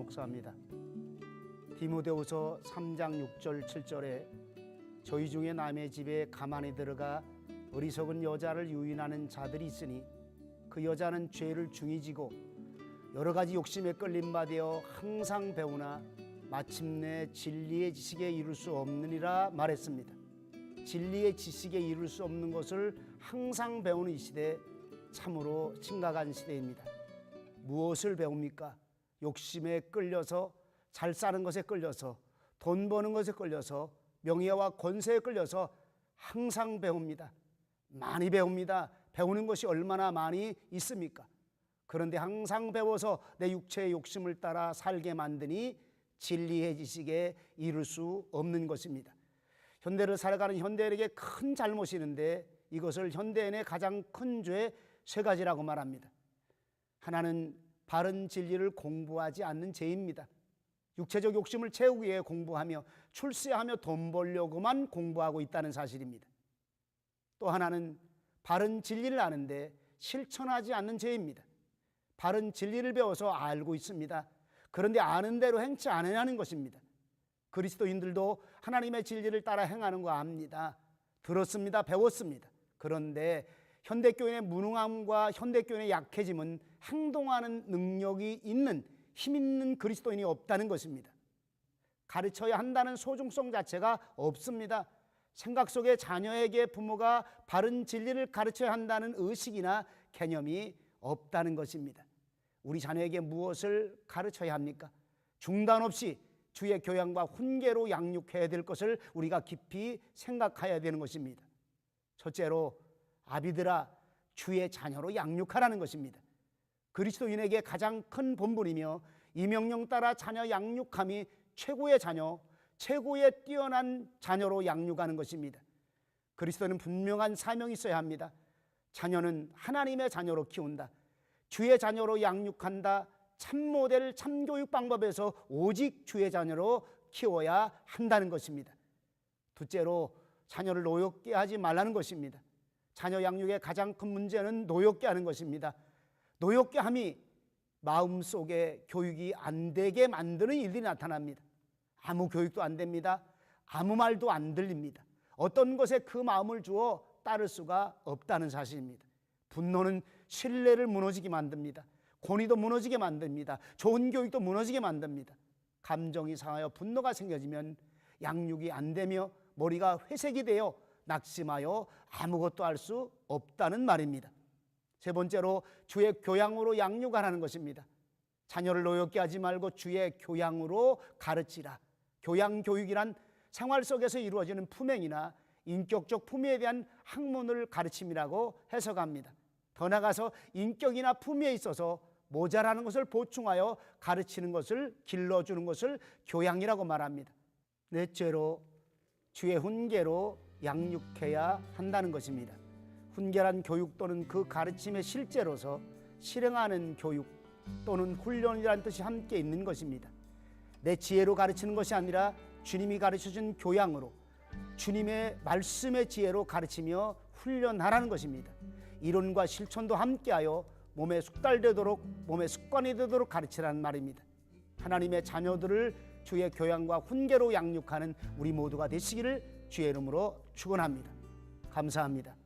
목사입니다. 디모데후서 3장 6절 7절에 저희 중에 남의 집에 가만히 들어가 어리석은 여자를 유인하는 자들이 있으니 그 여자는 죄를 중히 지고 여러 가지 욕심에 끌림받아 항상 배우나 마침내 진리의 지식에 이룰 수 없느니라 말했습니다. 진리의 지식에 이룰 수 없는 것을 항상 배우는 이 시대, 참으로 심각한 시대입니다. 무엇을 배웁니까? 욕심에 끌려서, 잘 사는 것에 끌려서, 돈 버는 것에 끌려서, 명예와 권세에 끌려서 항상 배웁니다. 많이 배웁니다. 배우는 것이 얼마나 많이 있습니까? 그런데 항상 배워서 내 육체의 욕심을 따라 살게 만드니 진리의 지식에 이룰 수 없는 것입니다. 현대를 살아가는 현대인에게 큰 잘못이 있는데 이것을 현대인의 가장 큰 죄 세 가지라고 말합니다. 하나는 바른 진리를 공부하지 않는 죄입니다. 육체적 욕심을 채우기 위해 공부하며 출세하며 돈 벌려고만 공부하고 있다는 사실입니다. 또 하나는 바른 진리를 아는데 실천하지 않는 죄입니다. 바른 진리를 배워서 알고 있습니다. 그런데 아는 대로 행치 않으냐는 것입니다. 그리스도인들도 하나님의 진리를 따라 행하는 거 압니다. 들었습니다. 배웠습니다. 그런데 현대교인의 무능함과 현대교인의 약해짐은 행동하는 능력이 있는, 힘 있는 그리스도인이 없다는 것입니다. 가르쳐야 한다는 소중성 자체가 없습니다. 생각 속에 자녀에게 부모가 바른 진리를 가르쳐야 한다는 의식이나 개념이 없다는 것입니다. 우리 자녀에게 무엇을 가르쳐야 합니까? 중단 없이 주의 교양과 훈계로 양육해야 될 것을 우리가 깊이 생각해야 되는 것입니다. 첫째로 아비들아 주의 자녀로 양육하라는 것입니다. 그리스도인에게 가장 큰 본분이며 이 명령 따라 자녀 양육함이 최고의 자녀, 최고의 뛰어난 자녀로 양육하는 것입니다. 그리스도는 분명한 사명이 있어야 합니다. 자녀는 하나님의 자녀로 키운다. 주의 자녀로 양육한다. 참모델 참교육 방법에서 오직 주의 자녀로 키워야 한다는 것입니다. 둘째로 자녀를 노엽게 하지 말라는 것입니다. 자녀 양육의 가장 큰 문제는 노엽게 하는 것입니다. 노엽게 함이 마음속에 교육이 안 되게 만드는 일들이 나타납니다. 아무 교육도 안 됩니다. 아무 말도 안 들립니다. 어떤 것에 그 마음을 주어 따를 수가 없다는 사실입니다. 분노는 신뢰를 무너지게 만듭니다. 권위도 무너지게 만듭니다. 좋은 교육도 무너지게 만듭니다. 감정이 상하여 분노가 생겨지면 양육이 안 되며 머리가 회색이 되어 낙심하여 아무것도 할 수 없다는 말입니다. 세 번째로 주의 교양으로 양육하라는 것입니다. 자녀를 노엽게 하지 말고 주의 교양으로 가르치라. 교양 교육이란 생활 속에서 이루어지는 품행이나 인격적 품위에 대한 학문을 가르침이라고 해석합니다. 더 나아가서 인격이나 품위에 있어서 모자라는 것을 보충하여 가르치는 것을, 길러주는 것을 교양이라고 말합니다. 넷째로 주의 훈계로 양육해야 한다는 것입니다. 훈계란 교육 또는 그 가르침의 실제로서 실행하는 교육 또는 훈련이라는 뜻이 함께 있는 것입니다. 내 지혜로 가르치는 것이 아니라 주님이 가르쳐준 교양으로, 주님의 말씀의 지혜로 가르치며 훈련하라는 것입니다. 이론과 실천도 함께하여 몸에 숙달되도록, 몸의 습관이 되도록 가르치라는 말입니다. 하나님의 자녀들을 주의 교양과 훈계로 양육하는 우리 모두가 되시기를 주의 이름으로 축원합니다. 감사합니다.